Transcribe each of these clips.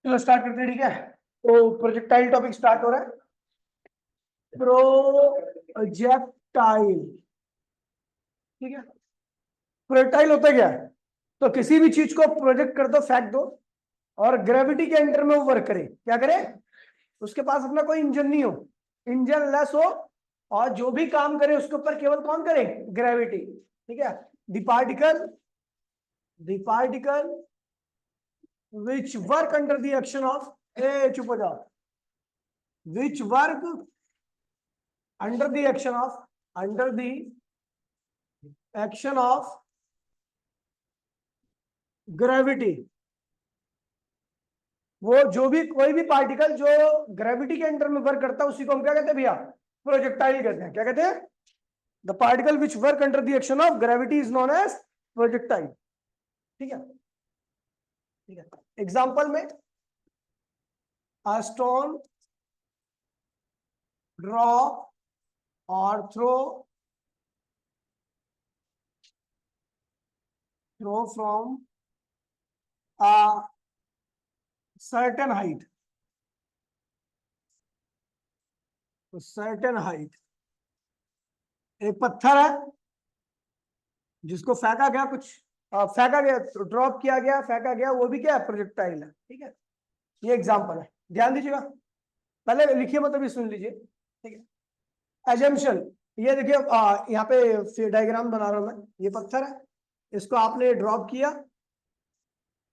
चलो स्टार्ट करते हैं, ठीक है। तो प्रोजेक्टाइल टॉपिक स्टार्ट हो रहा है। प्रोजेक्टाइल, ठीक है। प्रोजेक्टाइल होता क्या है? तो किसी भी चीज को प्रोजेक्ट कर दो, फेंक दो, और ग्रेविटी के अंडर में वो वर्क करे। क्या करे? उसके पास अपना कोई इंजन नहीं हो, इंजन लेस हो, और जो भी काम करे उसके ऊपर केवल कौन करे? ग्रेविटी, ठीक है। The particle which work under the action of, चुप हो जाओ, which work under the action of gravity। वो जो भी कोई भी पार्टिकल जो ग्रेविटी के अंडर में वर्क करता है उसी को हम क्या कहते हैं भैया? प्रोजेक्टाइल कहते हैं। क्या कहते हैं? The particle which work under the action of gravity is known as projectile, ठीक है। ठीक है, एग्जांपल में a stone, drop or throw from a certain height, एक पत्थर है जिसको फेंका गया, फेंका गया, ड्रॉप किया गया, फेंका गया, वो भी क्या है? प्रोजेक्टाइल है, ठीक है। ये एग्जांपल है, ध्यान दीजिएगा। पहले लिखिए, मतलब ये सुन लीजिए, ठीक है। एजम्पशन, ये देखिए, यहाँ पे डायग्राम बना रहा हूं मैं। ये पत्थर है, इसको आपने ड्रॉप किया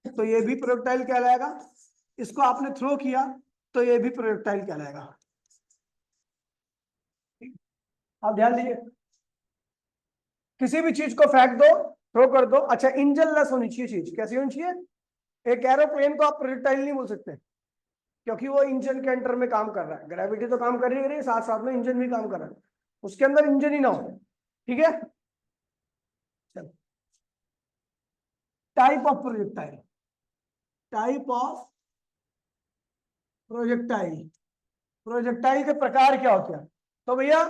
तो ये भी प्रोजेक्टाइल कहलाएगा, इसको आपने थ्रो किया तो ये भी प्रोजेक्टाइल कहलाएगा। अब ध्यान दीजिए, किसी भी चीज को फेंक दो, थ्रो कर दो। अच्छा, इंजन लेस होनी चाहिए चीज। कैसी होनी चाहिए? एक एरोप्लेन को आप प्रोजेक्टाइल नहीं बोल सकते, क्योंकि वो इंजन के अंडर में काम कर रहा है। ग्रेविटी तो काम कर रही है, साथ साथ में इंजन भी काम कर रहा है, उसके अंदर इंजन ही ना हो, ठीक है। चलो, type of projectile, type of projectile, projectile के प्रकार क्या होते हैं? तो भैया,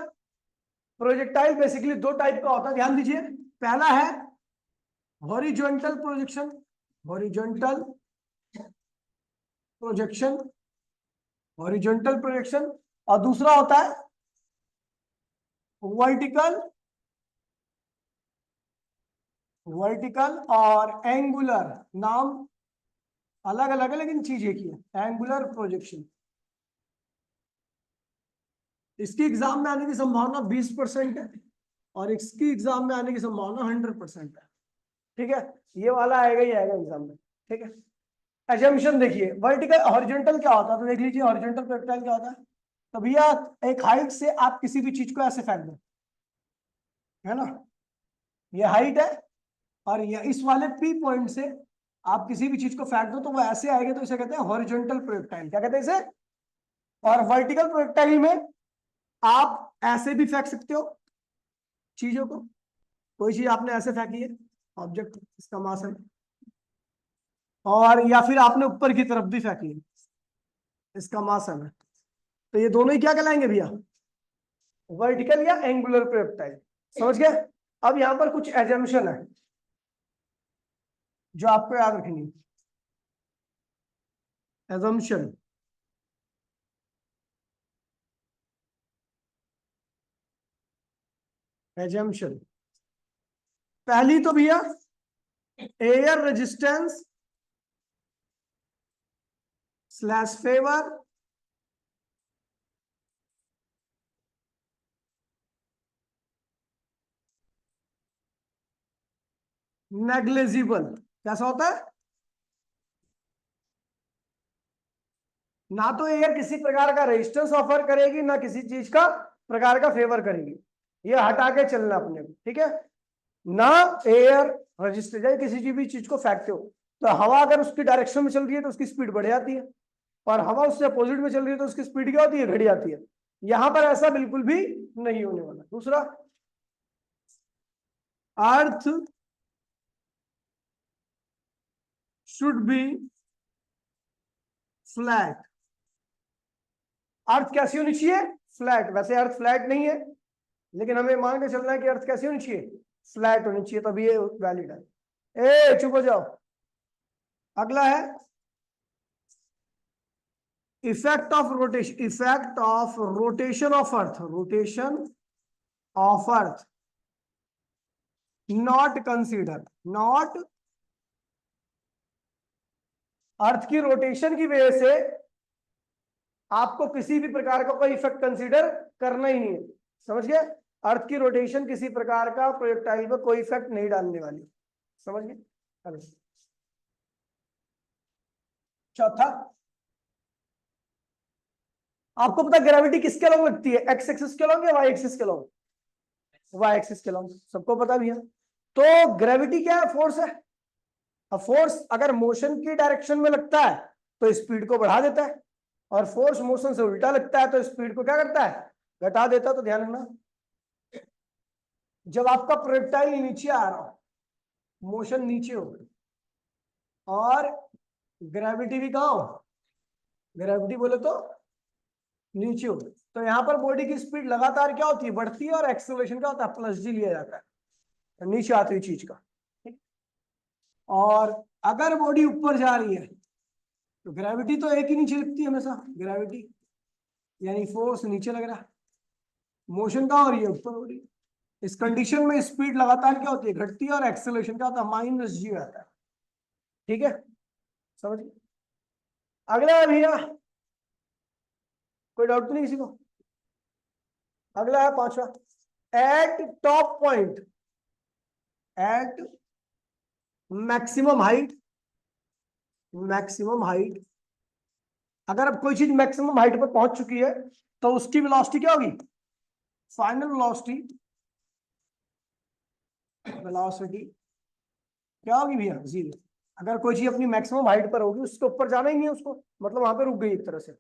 प्रोजेक्टाइल बेसिकली दो टाइप का होता है, ध्यान दीजिए। पहला है horizontal projection, horizontal projection, horizontal projection. और दूसरा होता है वर्टिकल, वर्टिकल और एंगुलर। नाम अलग अलग है लेकिन चीज एक ही है, एंगुलर प्रोजेक्शन। इसकी एग्जाम में आने की संभावना 20% है, और इसकी एग्जाम में आने की संभावना 100% है, ठीक है। ये वाला आएगा ही आएगा एग्जाम में, ठीक है। एजम्पशन देखिए, वर्टिकल हॉरिजॉन्टल क्या होता है, तो देख लीजिए हॉरिजॉन्टल प्रोजेक्टाइल क्या होता है। तो भैया, एक हाइट से आप किसी भी चीज को ऐसे फेंक दो, है ना, ये हाइट है, और ये इस वाले पी पॉइंट से आप किसी भी चीज को फेंक दो तो वो ऐसे आएगा, तो इसे कहते हैं हॉरिजॉन्टल प्रोजेक्टाइल। क्या कहते हैं इसे? और वर्टिकल प्रोजेक्टाइल में आप ऐसे भी फेंक सकते हो चीजों को। कोई चीज आपने ऐसे फेंकी है, ऑब्जेक्ट, इसका मास है, और या फिर आपने ऊपर की तरफ भी फेंकी है, इसका मास है। तो ये दोनों ही क्या कहलाएंगे भैया? वर्टिकल या एंगुलर प्रोजेक्टाइल। समझ गए? अब यहां पर कुछ एजम्पशन है जो आपको याद रखनी है। एजम्पशन, एजम्पशन, पहली तो भैया air resistance slash favour negligible. कैसा होता है? ना तो एयर किसी प्रकार का रेजिस्टेंस ऑफर करेगी, ना किसी चीज का प्रकार का फेवर करेगी। ये हटा के चलना अपने को, ठीक है। ना एयर रेजिस्टेंस, जैसे किसी भी चीज को फेंकते हो तो हवा अगर उसकी डायरेक्शन में चल रही है तो उसकी स्पीड बढ़ जाती है, और हवा उससे अपोजिट में चल रही है तो उसकी स्पीड क्या होती है? घट जाती है। यहां पर ऐसा बिल्कुल भी नहीं होने वाला। दूसरा, अर्थ शुड बी फ्लैट। अर्थ कैसी होनी चाहिए? फ्लैट। वैसे अर्थ फ्लैट नहीं है, लेकिन हमें मान के चलना है कि अर्थ कैसी होनी चाहिए? फ्लैट होनी चाहिए, तभी ये वैलिड है। चुप हो जाओ। अगला है effect of rotation of earth not consider, not earth की रोटेशन की वजह से आपको किसी भी प्रकार का कोई इफेक्ट कंसीडर करना ही नहीं है, समझ गए? अर्थ की रोटेशन किसी प्रकार का प्रोजेक्टाइल पर कोई इफेक्ट नहीं डालने वाली, समझ गए? चौथा, आपको पता ग्रेविटी किसके अलॉन्ग लगती है? एक्स एक्सिस के अलॉन्ग या वाई एक्सिस के अलॉन्ग? वाई एक्सिस के अलॉन्ग, सबको पता भी है। तो ग्रेविटी क्या है? फोर्स है। अब फोर्स अगर मोशन की डायरेक्शन में लगता है तो स्पीड को बढ़ा देता है, और फोर्स मोशन से उल्टा लगता है तो स्पीड को क्या करता है? घटा देता है। तो ध्यान रखना, जब आपका प्रोजेक्टाइल नीचे आ रहा हो, मोशन नीचे हो, और ग्रेविटी भी कहाँ हो? ग्रेविटी बोले तो नीचे हो, तो यहाँ पर बॉडी की स्पीड लगातार क्या होती है? बढ़ती है, और एक्सेलरेशन क्या होता है? प्लस जी लिया जाता है नीचे आती हुई चीज का। और अगर बॉडी ऊपर जा रही है तो ग्रेविटी तो एक ही नीचे लगती है हमेशा, ग्रेविटी यानी फोर्स नीचे लग रहा है, मोशन कहाँ हो रही है? ऊपर हो रही है। इस कंडीशन में स्पीड लगातार क्या होती है? घटती है, और एक्सेलरेशन क्या होता है? माइनस जी आता है। ठीक है, समझ? अगला है भैया, कोई डाउट तो नहीं किसी को? अगला है पांचवा, at top point, at maximum height, maximum height, अगर अब कोई चीज मैक्सिमम हाइट पर पहुंच चुकी है तो उसकी वेलोसिटी क्या होगी? फाइनल वेलोसिटी, वेलोसिटी क्या होगी भैया? जीरो। अगर कोई चीज अपनी मैक्सिमम हाइट पर होगी, उसके ऊपर जाना ही नहीं है उसको, मतलब वहां पे रुक गई एक तरह से,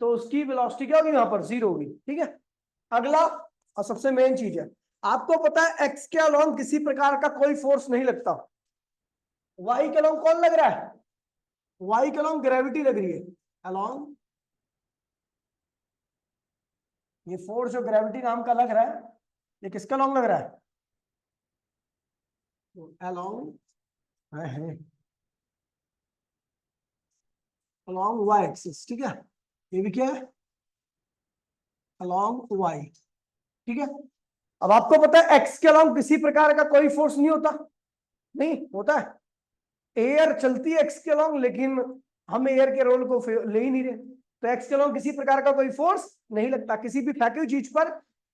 तो उसकी वेलोसिटी क्या होगी? वहां पर जीरो होगी। ठीक है, अगला और सबसे मेन चीज है, आपको पता है एक्स के अलोंग किसी प्रकार का कोई फोर्स नहीं लगता, वाई के अलोंग कौन लग रहा है? वाई के अलोंग ग्रेविटी लग रही है। अलोंग ये फोर्स जो ग्रेविटी नाम का लग रहा है, ये किसका अलोंग लग रहा है? अलोंग है अलोंग वाई एक्सिस। ठीक है, ये भी क्या है? Along Y. ठीक है, अब आपको पता है एक्स के अलोंग किसी प्रकार का कोई फोर्स नहीं होता, नहीं होता है। एयर चलती है एक्स के अलोंग, लेकिन हम एयर के रोल को ले ही नहीं रहे, तो एक्स के अलोंग किसी प्रकार का कोई फोर्स नहीं लगता। किसी भी फेंकी हुई चीज पर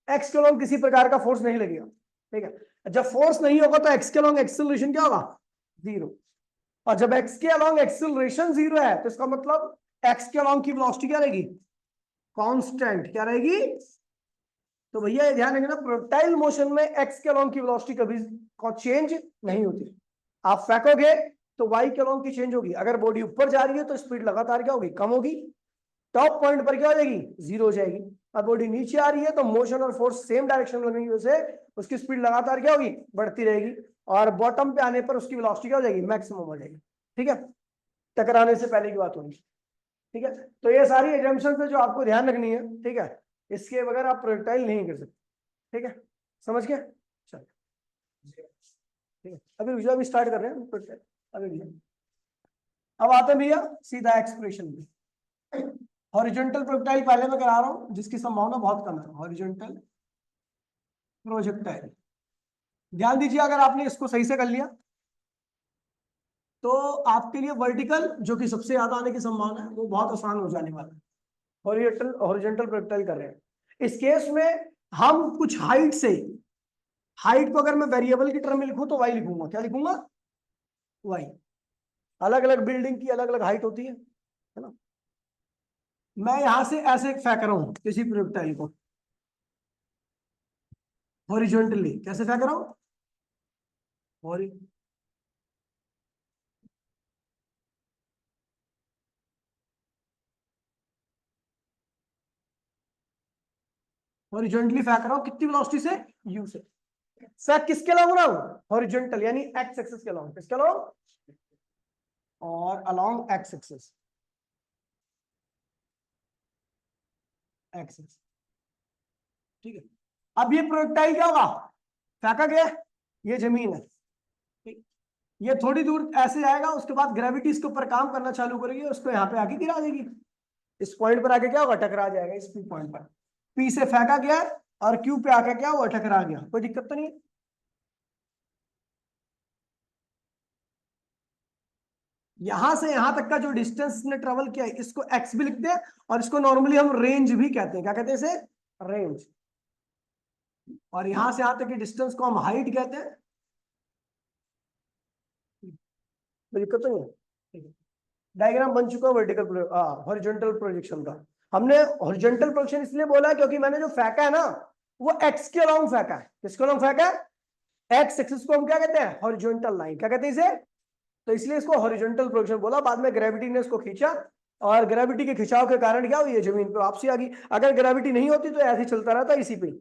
एक्स के अलोंग किसी प्रकार का फोर्स नहीं लगेगा। ठीक है, जब फोर्स नहीं होगा तो एक्स के अलोंग एक्सेलरेशन क्या होगा? जीरो। और जब एक्स के अलोंग एक्सेलरेशन जीरो है तो इसका मतलब एक्स के अलोंग की वेलोसिटी क्या रहेगी? कांस्टेंट। क्या रहेगी? तो भैया ये ध्यान रखना, प्रोजेक्टाइल मोशन में एक्स के अलोंग की वेलोसिटी कभी चेंज नहीं होती। आप फेंकोगे तो वाई के अलोंग की चेंज होगी। अगर बॉडी ऊपर जा रही है तो स्पीड लगातार क्या होगी? कम होगी। टॉप पॉइंट पर क्या हो जाएगी? जीरो हो जाएगी। अब बॉडी नीचे आ रही है तो मोशन और फोर्स सेम डायरेक्शन में लगने की वजह से उसकी स्पीड लगातार क्या होगी? बढ़ती रहेगी। और बॉटम पे आने पर उसकी वेलोसिटी क्या हो जाएगी? मैक्सिमम हो जाएगी। ठीक है, टकराने से पहले की बात होगी। ठीक है, तो ये सारी एजम्पशंस है जो आपको ध्यान रखनी है। ठीक है, इसके बगैर आप प्रोजेक्टाइल नहीं कर सकते। ठीक है, समझ गया? चलो, ठीक है, अभी स्टार्ट कर रहे हैं प्रोजेक्टाइल। अभी अब आते हैं भैया सीधा एक्सप्रेशन पे। हॉरिजॉन्टल प्रोजेक्टाइल पहले मैं करा रहा हूं, जिसकी संभावना बहुत कम है। हॉरिजॉन्टल प्रोजेक्टाइल, ध्यान दीजिए, अगर आपने इसको सही से कर लिया तो आपके लिए वर्टिकल, जो कि सबसे ज्यादा आने की संभावना है, वो बहुत आसान हो जाने वाला है। हॉरिजॉन्टल प्रोजेक्टाइल कर रहे हैं, इस केस में हम कुछ हाइट से, हाइट को अगर मैं वेरिएबल की टर्म में लिखूं तो वाई लिखूंगा। क्या लिखूंगा? वाई। अलग अलग बिल्डिंग की अलग अलग हाइट होती है ना। मैं यहां से ऐसे फेंक रहा हूं किसी प्रोजेक्टाइल को हॉरिजॉन्टली। कैसे फेंक रहा हूं? हॉरिजॉन्टली फेंक रहा हूं, कितनी वेलोसिटी से? यू से। फेंक किसके अलाउंग रहा हूं? हॉरिजॉन्टल, यानी एक्स एक्सिस के अलाउंग। किसके अलाउंग? और अलोंग एक्स एक्सिस, एक्सिस। ठीक है, अब ये प्रोजेक्टाइल क्या होगा? फेंका गया, ये जमीन है, ठीक? ये थोड़ी दूर ऐसे जाएगा, उसके बाद ग्रेविटी इसके ऊपर काम करना चालू करेगी, उसको यहाँ पे आके गिरा देगी। इस पॉइंट पर आके क्या होगा, टकरा जाएगा इस पी पॉइंट पर। पी से फेंका गया और क्यू पे आके क्या हुआ, टकरा गया, कोई दिक्कत तो नहीं है। यहां से यहां तक का जो डिस्टेंस ने ट्रेवल किया है इसको एक्स भी लिखते हैं, और इसको नॉर्मली हम रेंज भी कहते हैं। क्या कहते हैं इसे, रेंज। और यहां से यहां तक की डिस्टेंस को हम हाइट कहते हैं। कोई दिक्कत तो नहीं है, ठीक है। डायग्राम बन चुका है वर्टिकल हॉरिजॉन्टल प्रोजेक्शन का। हमने हॉरिजॉन्टल प्रोजेक्शन इसलिए बोला है क्योंकि मैंने जो फेंका है ना वो एक्स के अलोंग फेंका है। किसके अलोंग फेंका है, एक्स एक्सिस को हम क्या कहते हैं, हॉरिजॉन्टल लाइन। क्या कहते हैं इसे, तो इसलिए इसको हॉरिजॉन्टल प्रोजेक्शन बोला। बाद में ग्रेविटी ने इसको खींचा, और ग्रेविटी के खिंचाव के कारण क्या हुई है, जमीन पे वापसी आ गई। अगर ग्रेविटी नहीं होती तो ऐसे ही चलता रहता इसी पे,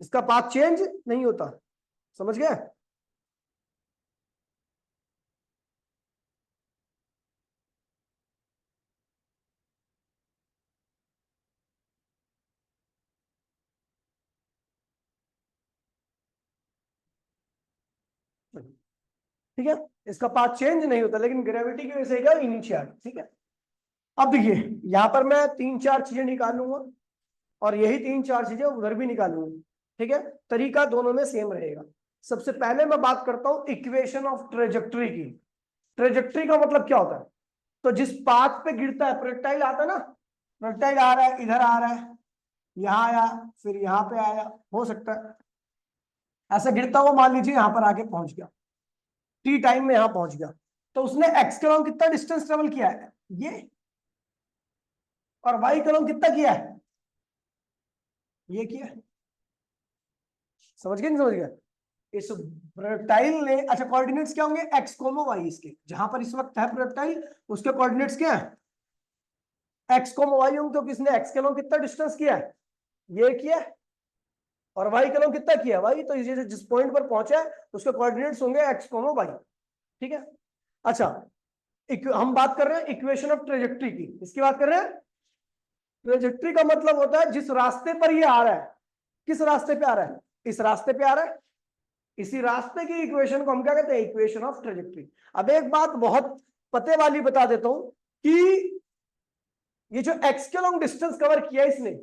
इसका पाथ चेंज नहीं होता। समझ गए। ठीक है, इसका पाथ चेंज नहीं होता, लेकिन ग्रेविटी की वजह से क्या, नीचे आ गई। ठीक है, अब देखिए यहां पर मैं 3-4 चीजें निकालूंगा, और यही 3-4 चीजें उधर भी निकालूंगा। ठीक है, तरीका दोनों में सेम रहेगा। सबसे पहले मैं बात करता हूं इक्वेशन ऑफ ट्रेजेक्टरी की। ट्रेजेक्टरी का मतलब क्या होता है, तो जिस पाथ पे गिरता है, प्रोजेक्टाइल आता है ना, प्रोजेक्टाइल आ रहा है, इधर आ रहा है, यहाँ आया, फिर यहाँ पे आया, हो सकता है ऐसा गिरता हुआ, मान लीजिए यहाँ पर आके पहुंच गया, टी टाइम में यहाँ पहुंच गया, तो उसने एक्स के अलोंग कितना डिस्टेंस ट्रेवल किया है, ये, और वाई के अलोंग कितना किया है, ये किया है। समझ गए, नहीं समझ गए। इस प्रोजेक्टाइल ने, अच्छा कोऑर्डिनेट्स क्या होंगे, एक्स कोमा वाई, इसके जहां पर इस वक्त है प्रोजेक्टाइल उसके कोऑर्डिनेट्स क्या है, एक्स कोमा वाई होंगे। तो किसने एक्स के अलोंग कितना डिस्टेंस किया है, ये किया है, और वाई के अलोंग कितना किया है, वाई। तो ये जिस पॉइंट पर पहुंचा है उसके कोऑर्डिनेट्स होंगे एक्स कोमा वाई। ठीक है, अच्छा हम बात कर रहे हैं इक्वेशन ऑफ ट्रेजेक्टरी की, इसकी बात कर रहे हैं। ट्रेजेक्टरी का मतलब होता है जिस रास्ते पर ये आ रहा है, किस रास्ते पे आ रहा है, इस रास्ते पे आ रहा है, इसी रास्ते की इक्वेशन को हम क्या कहते हैं, इक्वेशन ऑफ ट्रेजेक्टरी। अब एक बात बहुत पते वाली बता देता हूं कि ये जो एक्स के लॉन्ग डिस्टेंस कवर किया है इसने,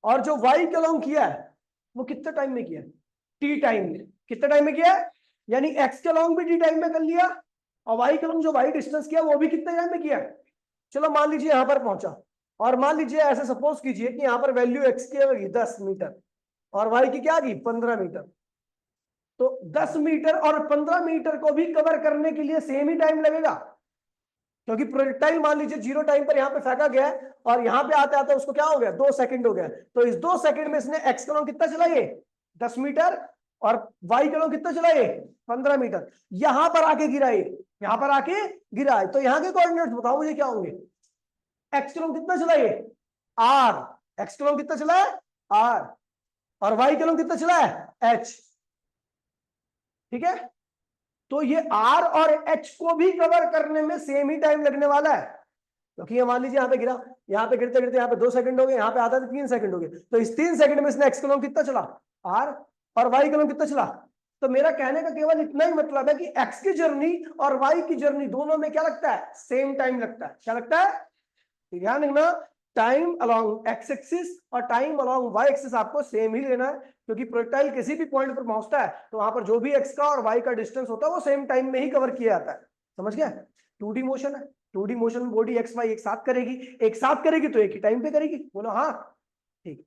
और जो वाई के लॉन्ग किया है वो कितने टाइम में किया है, टी टाइम में। कितने टाइम में किया है, यानी एक्स के लॉन्ग भी टी टाइम में कर लिया, और वाई के लॉन्ग जो वाई डिस्टेंस किया वो भी कितने टाइम में किया है। चलो मान लीजिए यहां पर पहुंचा, और मान लीजिए ऐसे सपोज कीजिए कि यहां पर वैल्यू एक्स की होगी 10 मीटर, और वाई की क्या आ गई 15 मीटर। तो 10 मीटर और 15 मीटर को भी कवर करने के लिए सेम ही टाइम लगेगा, क्योंकि प्रोजेक्टाइल मान लीजिए 0 टाइम पर यहां पे फेंका गया है, और यहां पे आते आते उसको क्या हो गया, 2 सेकंड हो गया। तो इस 2 सेकंड में इसने एक्स का लॉन्ग कितना चलाइए 10 मीटर, और वाई का लॉन्ग कितना चलाइए 15 मीटर। यहां पर आके गिरा है, यहां पर आके गिरा है, तो यहां के कोऑर्डिनेट्स बताओ मुझे क्या होंगे। एक्स का लॉन्ग कितना चलाइए आर, एक्स का लॉन्ग कितना चला है आर, और वाई का लॉन्ग कितना चला है एच। ठीक है, तो ये आर और एच को भी कवर करने में सेम ही टाइम लगने वाला है, क्योंकि ये मान लीजिए यहाँ पे गिरा, यहाँ पे गिरते गिरते यहाँ पे 2 सेकंड हो गए, यहाँ पे आता था 3 सेकंड हो गए। तो इस 3 सेकंड में इसने एक्स का लॉन्ग कितना चला आर, और वाई का लॉन्ग कितना चला। तो मेरा कहने का केवल इतना ही मतलब है कि एक्स की जर्नी और वाई की जर्नी दोनों में क्या लगता है, सेम टाइम लगता है। क्या लगता है, ध्यान रखना, टाइम अलोंग एक्स एक्सिस और टाइम अलोंग वाई एक्सिस आपको सेम ही लेना है, क्योंकि प्रोजेक्टाइल किसी भी पॉइंट पर पहुंचता है तो वहां पर जो भी एक्स का और वाई का डिस्टेंस होता है वो सेम टाइम में ही कवर किया जाता है। समझ गया, 2D मोशन है, 2D मोशन में बॉडी एक्स वाई एक साथ करेगी, एक साथ करेगी तो एक ही टाइम पे करेगी, बोलो हाँ ठीक।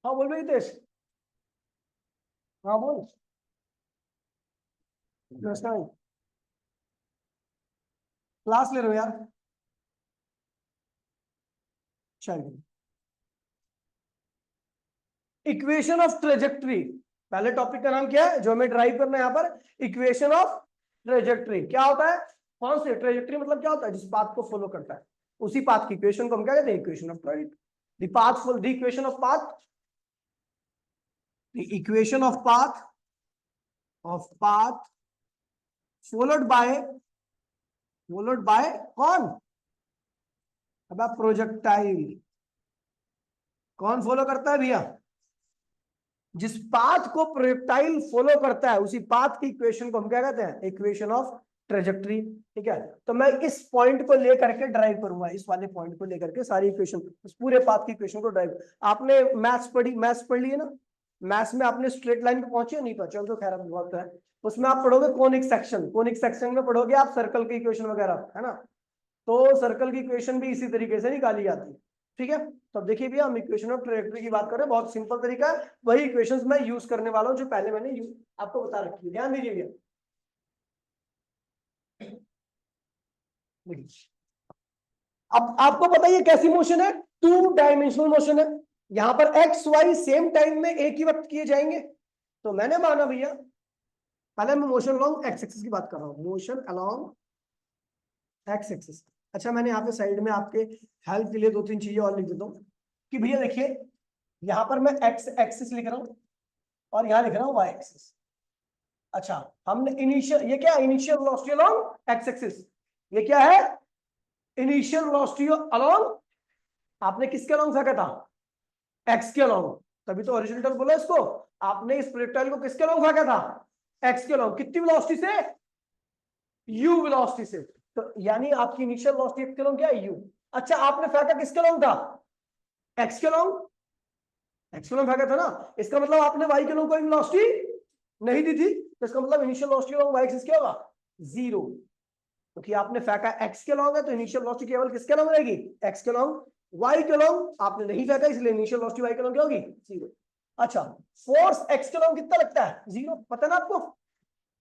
हाँ बोल भाई हितेश, हाँ बोल। नमस्कार, क्लास ले रहे हो यार, चलिए। इक्वेशन ऑफ ट्रेजेक्ट्री, पहले टॉपिक का नाम क्या है जो हमें ड्राइव करना है यहाँ पर, इक्वेशन ऑफ ट्रेजेक्ट्री। क्या होता है, कौन से ट्रेजेक्ट्री मतलब क्या होता है, जिस पाथ को फॉलो करता है उसी पाथ की इक्वेशन को हम क्या कहते हैं, equation of trajectory. The path follow, the equation of path, the equation of path followed by, followed by कौन, अब आप प्रोजेक्टाइल कौन फॉलो करता है भैया? जिस पाथ को प्रोजेक्टाइल फॉलो करता है उसी पाथ की इक्वेशन को हम क्या कहते हैं? Equation of trajectory. ठीक है, तो मैं इस पॉइंट को लेकर के ड्राइव करूंगा, इस वाले पॉइंट को लेकर के सारी इक्वेशन, उस पूरे पाथ की इक्वेशन को ड्राइव। आपने मैथ्स पढ़ ली है ना? मैथ्स में आपने स्ट्रेट लाइन पे पहुंचे नहीं पहुंचे तो खैर अब बहुत है, उसमें आप पढ़ोगे कोनिक सेक्शन, कोनिक सेक्शन में पढ़ोगे आप सर्कल की इक्वेशन वगैरह, है ना? तो सर्कल की इक्वेशन भी इसी तरीके से निकाली जाती है। ठीक है, तो अब देखिए भैया हम इक्वेशन ऑफ ट्रेजेक्टरी की बात कर रहे हैं, बहुत सिंपल तरीका है, वही इक्वेशंस मैं यूज करने वाला हूं जो पहले मैंने आपको बता रखी है, ध्यान दीजिए भैया। अब आपको पता है कैसी मोशन है? 2 डायमेंशनल मोशन है। यहां पर एक्स वाई सेम टाइम में एक ही वक्त किए जाएंगे। तो मैंने माना भैया, पहले मैं मोशन अलोंग एक्स एक्सिस की बात कर रहा हूं, मोशन अलोंग एक्स एक्सिस। अच्छा, मैंने यहाँ पे साइड में आपके हेल्प के लिए 2-3 चीजें और लिख देता हूँ कि भैया देखिए, यहां पर मैं एक्स एक्सिस लिख रहा हूं और यहां लिख रहा हूं वाई एक्सिस। अच्छा, हमने इनिशियल, ये क्या? Initial velocity along x axis. ये क्या है? इनिशियल वेलोसिटी अलोंग, आपने किसके अलोंग फेंका था? एक्स के अलोंग, तभी तो हॉरिजॉन्टल बोला इसको। आपने इस प्रोजेक्टाइल को किसके अलोंग फेंका था? एक्स के अलोंग। कितनी वेलोसिटी से? यू वेलोसिटी से। तो यानी आपकी इनिशियल वेलोसिटी एक्स के अलोंग क्या है? यू। अच्छा, आपने फेंका किसके अलोंग था? एक्स के अलोंग। एक्स के अलोंग फेंका था ना, इसका मतलब आपने वाई के अलोंग कोई वेलोसिटी नहीं दी थी, तो इसका मतलब initial velocity along y axis क्या होगा? 0। क्योंकि आपने फेंका एक्स के अलोंग है तो इनिशियल वेलोसिटी केवल किसके अलोंग रहेगी? एक्स के अलोंग। वाई के अलोंग आपने नहीं फेंका, इसलिए इनिशियल वेलोसिटी वाई के अलोंग क्या होगी? 0। अच्छा, फोर्स एक्स के अलोंग कितना लगता है? 0, पता ना आपको?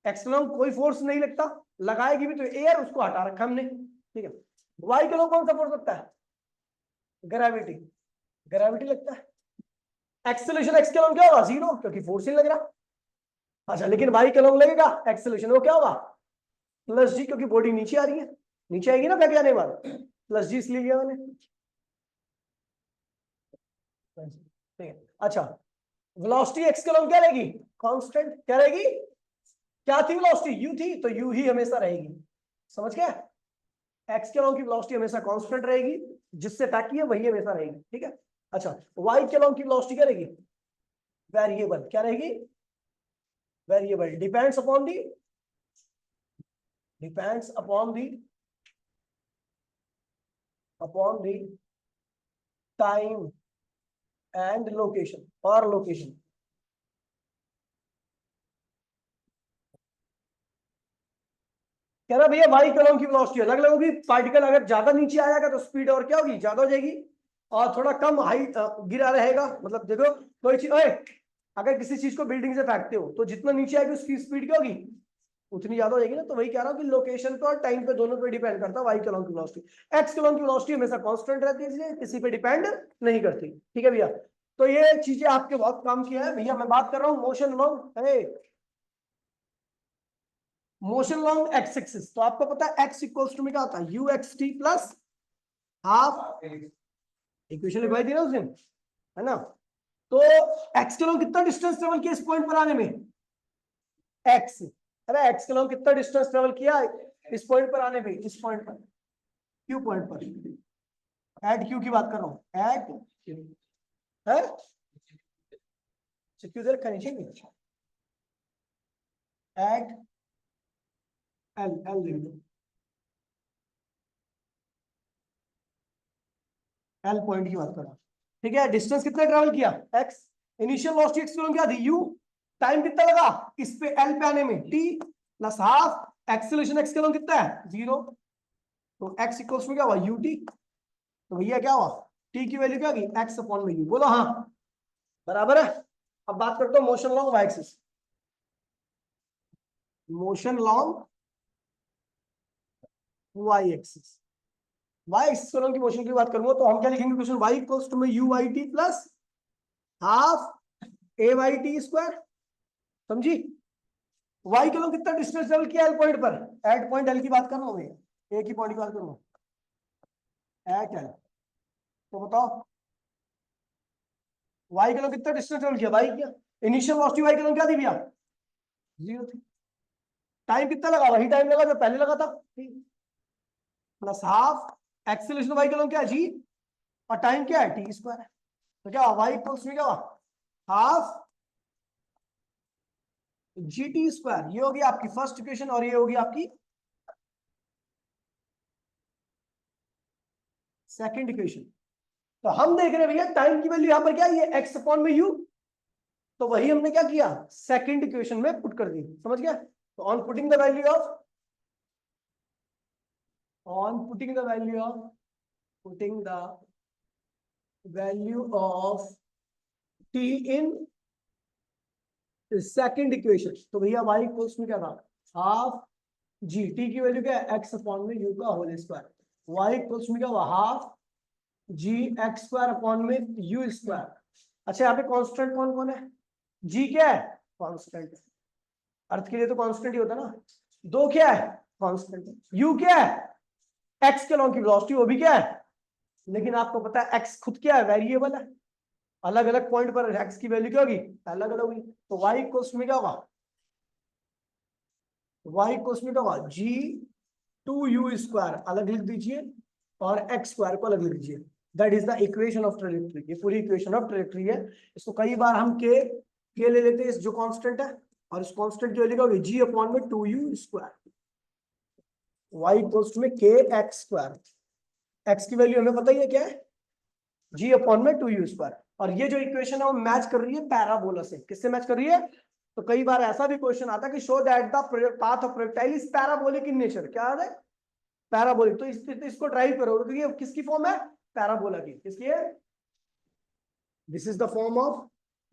एक्स के अलोंग कोई फोर्स नहीं लगता, लगाएगी भी तो एयर, उसको हटा रखा हमने। ठीक है, वाई के अलोंग कौन सा फोर्स लगता है? ग्रेविटी। ग्रेविटी लगता है। एक्सेलरेशन एक्स के अलोंग क्या होगा? 0, क्योंकि फोर्स नहीं लग रहा। अच्छा, लेकिन वाई के अलोंग लगेगा एक्सेलरेशन, वो क्या होगा? प्लस जी, क्योंकि बॉडी नीचे आ रही है, नीचे आएगी ना फेंक जाने के बाद, प्लस जी इसलिए लिया मैंने। ठीक है, अच्छा, वेलोसिटी एक्स के अलोंग क्या रहेगी? कांस्टेंट। क्या रहेगी? क्या थी वेलोसिटी? यू थी, तो यू ही हमेशा रहेगी। समझ गया? एक्स के अलोंग की वेलोसिटी हमेशा कांस्टेंट रहेगी, जिससे फेंकी है वही हमेशा रहेगी। ठीक है, अच्छा, वाई के अलोंग की वेलोसिटी क्या रहेगी? वेरिएबल। क्या रहेगी? Variable. Depends upon the time and location, और लोकेशन। कह रहा भैया वाई के अलोंग की वेलोसिटी अलग अलग होगी, पार्टिकल अगर ज्यादा नीचे आएगा तो स्पीड और क्या होगी? ज्यादा हो जाएगी, और थोड़ा कम हाइट गिरा रहेगा। मतलब देखो, कोई चीज, अगर किसी चीज को बिल्डिंग से फेंकते हो तो जितना नीचे आएगी उसकी स्पीड क्या होगी? उतनी ज्यादा हो जाएगी ना। तो वही कह रहा हूँ कि लोकेशन पे और टाइम पे, दोनों पे डिपेंड करता है वाई के अलोंग की वेलोसिटी। एक्स के अलोंग की वेलोसिटी हमेशा कांस्टेंट रहती है, इसलिए किसी पे डिपेंड नहीं करती। ठीक है भैया, तो ये चीजें आपके बहुत काम किया है भैया। मैं बात कर रहा हूँ motion along, motion long x axis. तो आपको पता है एक्स इक्वल्स टू में क्या होता है? U x t plus half. Equation लिखवाई थी ना उस दिन, है ना? तो एक्स के लॉन्ग कितना डिस्टेंस ट्रेवल किया इस पॉइंट पर आने में? एक्स, अरे एक्स के लॉन्ग कितना डिस्टेंस ट्रेवल किया इस पॉइंट पर आने में? इस पॉइंट पर, क्यू पॉइंट पर, एट क्यू की बात कर रहा हूँ, एट क्यू है। क्यू दे रखा नीचे में, एट एल, एल लिख दो, एल पॉइंट की बात कर रहा हूँ। ठीक है, डिस्टेंस कितना ट्रेवल किया? एक्स। इनिशियल वेलोसिटी एक्स क्या थी? यू। टाइम कितना लगा इस पे एल पे आने में? T plus half. Acceleration x के कितना है? 0। तो एक्स इक्वल्स में क्या हुआ? U t. तो भैया क्या हुआ? टी की वैल्यू क्या गई? एक्स अपॉन में यू। बोलो हाँ, बराबर है। अब बात करते हो motion along y axis. Motion along y axis, y axis की मोशन की बात करूंगा तो हम क्या लिखेंगे? क्वेश्चन वाई इक्वल्स टू में u y t plus half a y t square. समझी? वाई के लोग कितना डिस्टेंस ट्रेवल किया एल पॉइंट पर? एट पॉइंट एल की बात कर रहा हूं मैं, एक ही पॉइंट की बात करूंगा, एट एल। तो बताओ वाई के लोग कितना डिस्टेंस ट्रेवल किया? वाई किया, इनिशियल वेलोसिटी वाई के लोग क्या थी भैया? 0 थी। टाइम कितना लगा? वही टाइम लगा जो पहले लगा था, प्लस हाफ एक्सेलरेशन वाई का लॉन्ग क्या है जी, और टाइम क्या है टी स्क्वायर है। तो क्या वाई इक्वल्स में क्या हुआ, हाफ जी टी स्क्वायर। ये होगी आपकी फर्स्ट इक्वेशन और ये होगी आपकी सेकंड इक्वेशन। तो हम देख रहे हैं भैया टाइम की वैल्यू यहां पर क्या है, ये एक्स अपॉन में यू। तो वही हमने क्या किया, सेकंड इक्वेशन में पुट कर दी, समझ गया। तो on putting the value of, on putting the value of putting the value of t in second equation, तो भैया y इक्वल्स में क्या था, हाफ जी, t की वैल्यू क्या है, x अपॉन में u का होल स्क्वायर, y इक्वल्स में क्या हुआ, हाफ जी एक्स स्क्वायर अपॉन में u स्क्वायर। अच्छा यहाँ पे कांस्टेंट कौन कौन है, g क्या है, कांस्टेंट, अर्थ के लिए तो कांस्टेंट ही होता है ना, दो क्या है कांस्टेंट, u क्या है x के लॉन्ग की वेलोसिटी वो भी क्या है, लेकिन आपको पता है x खुद क्या है, वेरिएबल है, अलग अलग पॉइंट पर x की वैल्यू क्या होगी, अलग अलग होगी। तो y इक्वल्स में क्या होगा, y इक्वल्स में क्या होगा, जी 2u स्क्वायर अलग लिख दीजिए और x स्क्वायर को अलग लिख दीजिए, that is the equation of trajectory. ये पूरी इक्वेशन ऑफ ट्रैजेक्टरी है। इसको कई बार हम के ले लेते हैं, इस जो कांस्टेंट है, और इस कांस्टेंट की वैल्यू क्या होगी, g अपॉन में 2u स्क्वायर, y इक्वल्स में k x स्क्वायर, x की वैल्यू हमें पता ही है क्या है, g अपॉन में 2u स्क्वायर। और ये जो इक्वेशन है वो मैच कर रही है पैराबोला से, किससे मैच कर रही है, तो कई बार ऐसा भी क्वेश्चन आता है कि show that the path of projectile is parabolic in nature, क्या है पैराबोलिक। तो इसको ड्राइव करोगे तो ये किसकी फॉर्म है, पैराबोला की, किसकी है, this is the form of,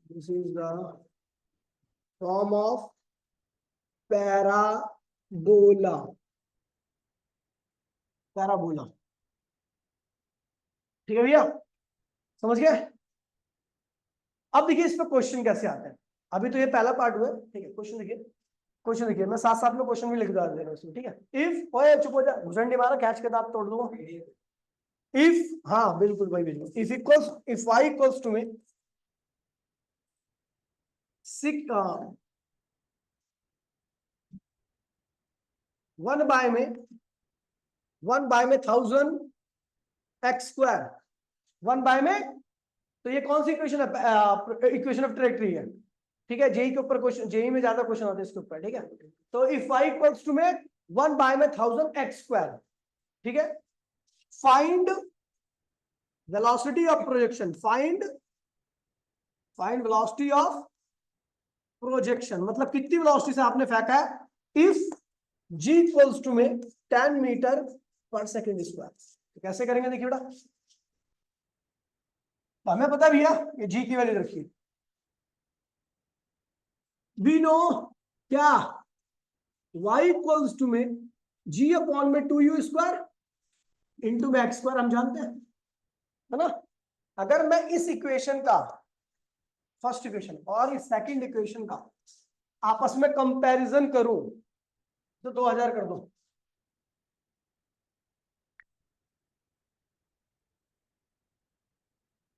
this is the form of parabola, parabola, ठीक है भैया, समझ गए। अब देखिए इस पे क्वेश्चन कैसे आते हैं, अभी तो ये पहला पार्ट हुआ है, ठीक है। क्वेश्चन देखिए, क्वेश्चन देखिए, मैं साथ साथ में क्वेश्चन भी लिख दे रहा हूँ इसमें, ठीक है। इफ, ओए चुप हो जा, घुसंडी मारा, कैच के दांत तोड़ दूंगा। इफ, हाँ बिल्कुल भाई बिल्कुल, if equals, if y equals to में 1/1000 x स्क्वायर, 1/में, तो ये कौन सी इक्वेशन है, इक्वेशन ऑफ ट्रैजेक्टरी है, ठीक है। जेई के ऊपर क्वेश्चन, जेई में ज्यादा क्वेश्चन आते हैं इसके ऊपर, ठीक है। तो इफ y इक्वल्स टू में 1/1000 x स्क्वायर, ठीक है। Find velocity of projection, find velocity of projection, मतलब कितनी वेलोसिटी से आपने फेंका है, इफ g इक्वल्स टू में 10 मीटर पर सेकेंड स्क्वायर। तो कैसे करेंगे देखिए बेटा, तो हमें पता भैया ये g की वैल्यू रखिए, वी नो क्या, y इक्वल्स टू में g अपॉन में 2u स्क्वायर इंटू में x स्क्वायर, हम जानते हैं, है ना। अगर मैं इस इक्वेशन का, फर्स्ट इक्वेशन और इस सेकंड इक्वेशन का आपस में कंपैरिजन करूं तो 2000 कर दो,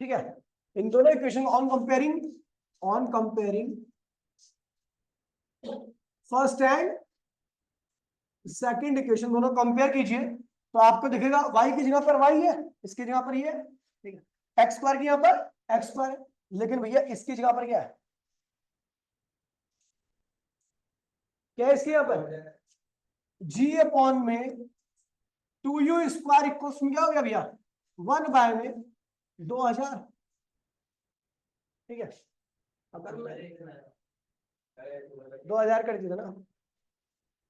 ठीक है। इन दोनों equation on comparing first and second equation, दोनों कंपेयर कीजिए तो आपको दिखेगा y की जगह पर y है, इसकी जगह पर ये है, ठीक है। x स्क्वायर की यहाँ पर x स्क्वायर है, लेकिन भैया इसकी जगह पर क्या है, क्या है इसकी यहाँ पर, g अपॉन में 2u स्क्वायर इक्वल्स में क्या हो गया भैया, 1/में 2000, ठीक है। अगर मैं 2000 कर दिया ना,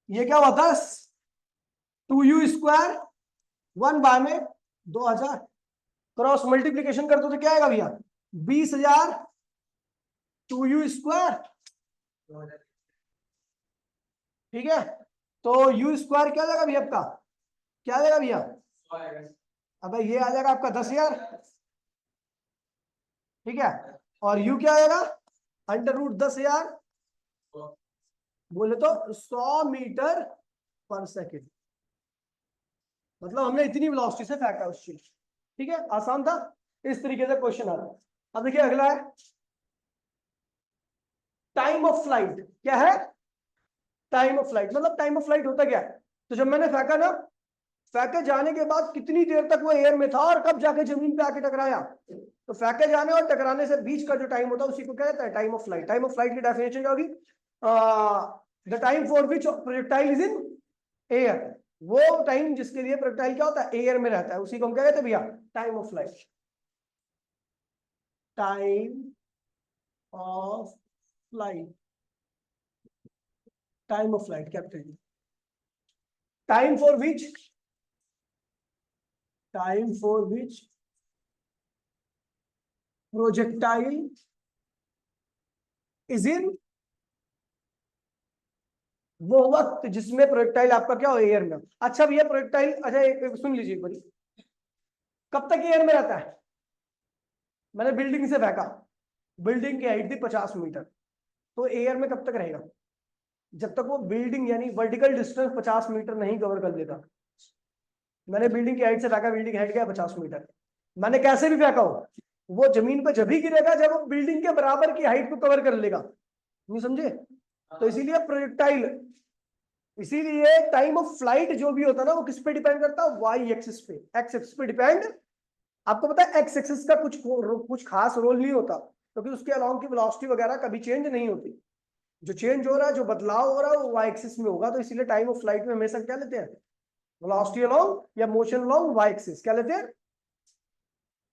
ये क्या हुआ था, 2u स्क्वायर 1/में 2000, क्रॉस मल्टीप्लीकेशन कर दो तो क्या आएगा भैया, 20,000 2u स्क्वायर, ठीक है। तो u स्क्वायर क्या आ जाएगा भैया आपका, क्या आ जाएगा भैया, अब ये आ जाएगा आपका 10,000, ठीक है। और u क्या आएगा, √10,000, बोले तो 100 मीटर पर सेकेंड, मतलब हमने इतनी वेलोसिटी से फेंका उस चीज, ठीक है। आसान था, इस तरीके से क्वेश्चन आता है। अब देखिए अगला है टाइम ऑफ फ्लाइट, क्या है, टाइम ऑफ फ्लाइट, मतलब टाइम ऑफ फ्लाइट होता क्या है, तो जब मैंने फेंका ना फेंके जाने के बाद कितनी देर तक वो एयर में था और कब जाके जमीन पे आके टकराया। तो फेंके जाने और टकराने से बीच का जो टाइम होता है उसी को क्या कहता है, time of flight. Time of flight की डेफिनेशन क्या होगी, the time for which projectile is in air. वो टाइम जिसके लिए प्रोजेक्टाइल क्या होता है, एयर में रहता है, उसी को हम क्या कहते हैं भैया, time of flight. Time of flight, time of flight capital. Time for which, time for which projectile is in, वो वक्त जिसमें प्रोजेक्टाइल आपका क्या हो, एयर में। अच्छा भैया प्रोजेक्टाइल, अच्छा एक सुन लीजिए बड़ी, कब तक एयर में रहता है। मैंने बिल्डिंग से फेंका, बिल्डिंग की हाइट थी 50 मीटर, तो एयर में कब तक रहेगा, जब तक वो बिल्डिंग यानी वर्टिकल डिस्टेंस 50 मीटर नहीं कवर कर लेता। मैंने बिल्डिंग की हाइट से फेंका, बिल्डिंग की हाइट क्या है 50 मीटर, मैंने कैसे भी फेंका हो, वो जमीन पर जब ही गिरेगा जब वो बिल्डिंग के बराबर की हाइट को कवर कर लेगा। नहीं समझे, तो इसीलिए प्रोजेक्टाइल, इसीलिए टाइम ऑफ फ्लाइट जो भी होता है ना वो किस पे डिपेंड करता है, वाई एक्सिस पे, एक्स एक्सिस पे डिपेंड। आपको पता है एक्स एक्सिस का कुछ खास रोल नहीं होता, क्योंकि उसके अलाउंग की वेलोसिटी वगैरह कभी चेंज नहीं होती। जो चेंज हो रहा है, जो बदलाव हो रहा है वो वाई एक्सिस में होगा। तो इसीलिए टाइम ऑफ फ्लाइट में हमेशा क्या लेते हैं, वेलोसिटी अलोंग या मोशन अलोंग वाई एक्सिस क्या लेते हैं।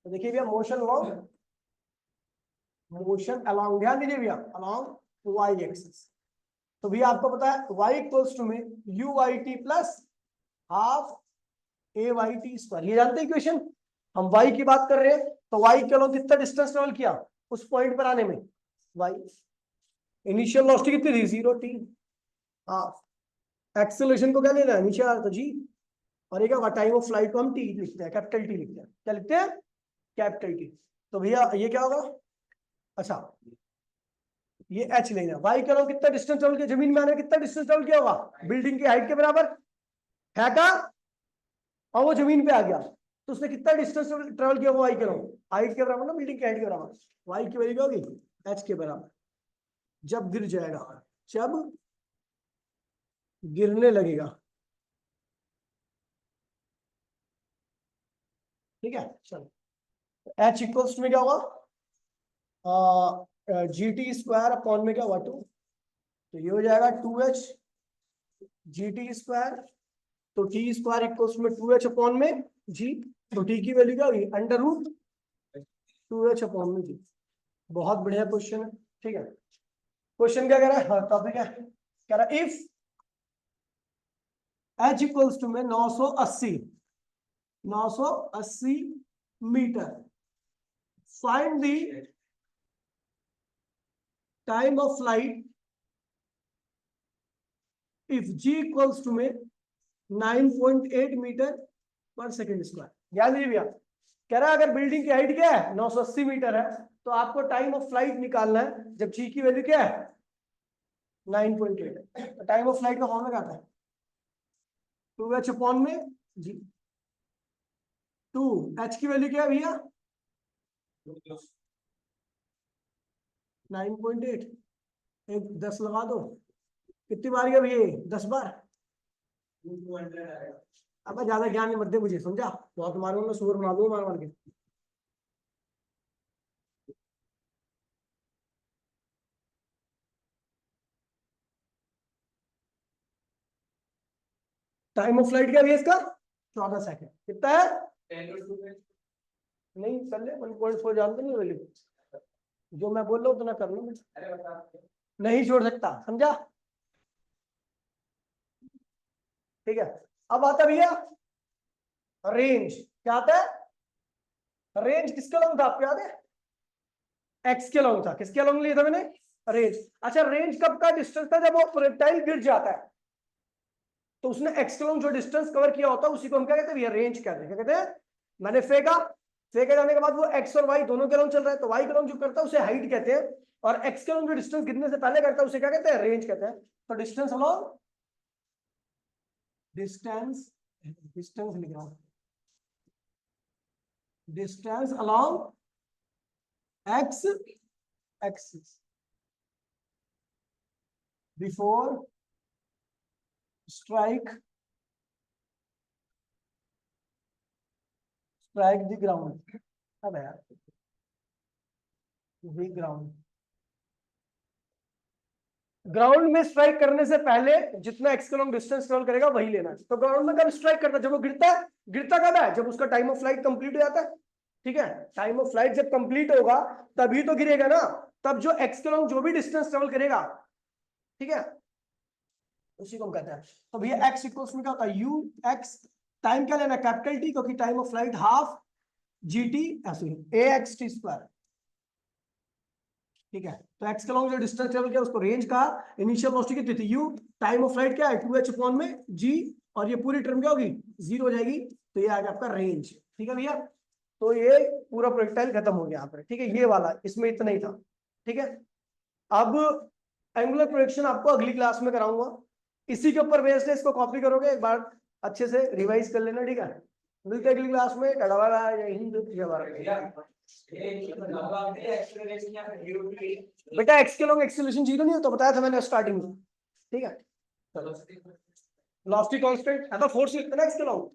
तो देखिए भैया मोशन अलोंग, मोशन अलोंग, ध्यान दीजिए भैया, अलोंग वाई एक्सिस। तो भैया आपको पता है y इक्वल्स टू में u y t plus half a y t square, ये जानते हैं इक्वेशन। हम y की बात कर रहे हैं तो y के लोग कितना डिस्टेंस ट्रेवल किया उस पॉइंट पर आने में, y इनिशियल वेलोसिटी कितनी थी 0 t, हाफ एक्सेलरेशन को क्या लेना है, नीचे आ रहा था g, और ये क्या टाइम ऑफ फ्लाइट को हम t लिखते हैं, कैपिटल T लिखते हैं, क्या लिखते हैं, कैपिटल T। तो भैया ये क्या होगा, अच्छा ये h लेना, y के लोग कितना डिस्टेंस ट्रेवल किया, जमीन में आने कितना डिस्टेंस ट्रेवल किया होगा, बिल्डिंग की हाइट के बराबर फेंका और वो जमीन पे आ गया, तो उसने कितना डिस्टेंस ट्रेवल किया, वो वाई के हाइट के बराबर ना, बिल्डिंग की हाइट के बराबर। वाई की वैल्यू क्या होगी, एच के बराबर। जब गिर जाएगा, जब गिरने लगेगा, ठीक है चलो, एच इक्वल्स में क्या होगा, जी टी स्क्वायर अपॉन में क्या हुआ 2, तो ये हो जाएगा 2h जी टी स्क्वायर, तो टी स्क्वायर इक्वल्स में 2h अपॉन में जी, तो टी की वैल्यू क्या होगी अंडर रूट 2h अपॉन में जी। बहुत बढ़िया क्वेश्चन है, ठीक है। क्वेश्चन क्या कह रहा है, हाँ टॉपिक है, कह रहा है इफ एच इक्वल्स टू में 980 metre, find the time of flight if g equals to में 9.8 मीटर पर सेकेंड स्क्वायर। याद लीजिए भैया, कह रहा है अगर बिल्डिंग की हाइट क्या है 980 मीटर है, तो आपको टाइम ऑफ फ्लाइट निकालना है जब जी की वैल्यू क्या है 9.8। टाइम ऑफ फ्लाइट का फॉर्मूला क्या आता है, 2h अपॉन में जी, 2h की वैल्यू क्या है भैया 9.8, एक 10 लगा दो, कितनी बार गया भैया 10 बार। अब ज्यादा ज्ञान नहीं मत दे मुझे, समझा, बहुत मारूंगा मैं, सुअर बना दूंगा मार मार के। टाइम ऑफ फ्लाइट क्या है इसका 14 सेकंड, कितना है, नहीं कर ले 1.4 जानते नहीं वैल्यू, जो मैं बोल रहा हूँ उतना कर लो, नहीं छोड़ सकता, समझा, ठीक है। अब आता भैया रेंज, क्या आता है रेंज, किसका लॉन्ग था आपको याद है, एक्स के लॉन्ग था, किसके लॉन्ग लिया था मैंने, रेंज। अच्छा रेंज कब का डिस्टेंस था, जब वो प्रोजेक्टाइल गिर जाता है, तो उसने एक्स के लॉन्ग जो डिस्टेंस कवर किया होता है उसी को हम क्या कहते हैं भैया रेंज कहते हैं, क्या कहते हैं, मैंने फेंका, फेंके जाने के बाद वो एक्स और वाई दोनों के लॉन्ग चल रहा है, तो वाई के लॉन्ग जो करता है उसे हाइट कहते हैं, और एक्स के लॉन्ग जो डिस्टेंस गिरने से पहले करता है उसे क्या कहते हैं, रेंज कहते हैं। तो डिस्टेंस अलॉन्ग, डिस्टेंस, डिस्टेंस लिख रहा हूं, distance along x axis before strike strike the ground, अब यार द ग्राउंड, ग्राउंड में स्ट्राइक करने से पहले जितना एक्स के लॉन्ग डिस्टेंस ट्रेवल करेगा वही लेना है। तो ग्राउंड में कब स्ट्राइक करता है? जब वो गिरता है। गिरता कब है? जब उसका टाइम ऑफ फ्लाइट कंप्लीट हो जाता है। ठीक है, टाइम ऑफ फ्लाइट जब कंप्लीट होगा तभी तो गिरेगा ना। तब जो एक्स के लॉन्ग जो भी डिस्टेंस ट्रेवल करेगा, ठीक है, उसी को हम कहते हैं। तो भैया एक्स इक्वल्स में क्या होता है? यू एक्स, टाइम क्या लेना है? कैपिटल टी, क्योंकि time of flight half G T A x T square. ठीक है, तो एक्स के लॉन्ग जो डिस्टेंस ट्रेवल किया उसको रेंज कहा। इनिशियल वेलोसिटी कितनी थी? यू, टाइम ऑफ फ्लाइट क्या है? 2h अपॉन में जी, और ये पूरी टर्म क्या होगी? 0 हो जाएगी। तो ये आ गया आपका रेंज। ठीक है भैया, तो ये पूरा प्रोजेक्टाइल खत्म हो गया यहाँ पर। ठीक है, ये वाला इसमें इतना ही था। ठीक है, अब एंगुलर प्रोजेक्शन आपको अगली क्लास में कराऊंगा। इसी के ऊपर बेस्ड है, इसको कॉपी करोगे, एक बार अच्छे से रिवाइज कर लेना। ठीक है, मिलते हैं अगली क्लास में। बेटा एक्स के लॉन्ग एक्सीलरेशन 0 नहीं हो तो बताया था मैंने स्टार्टिंग में। ठीक है, वेलोसिटी कांस्टेंट है तो फोर्स लिखते ना एक्स के लॉन्ग।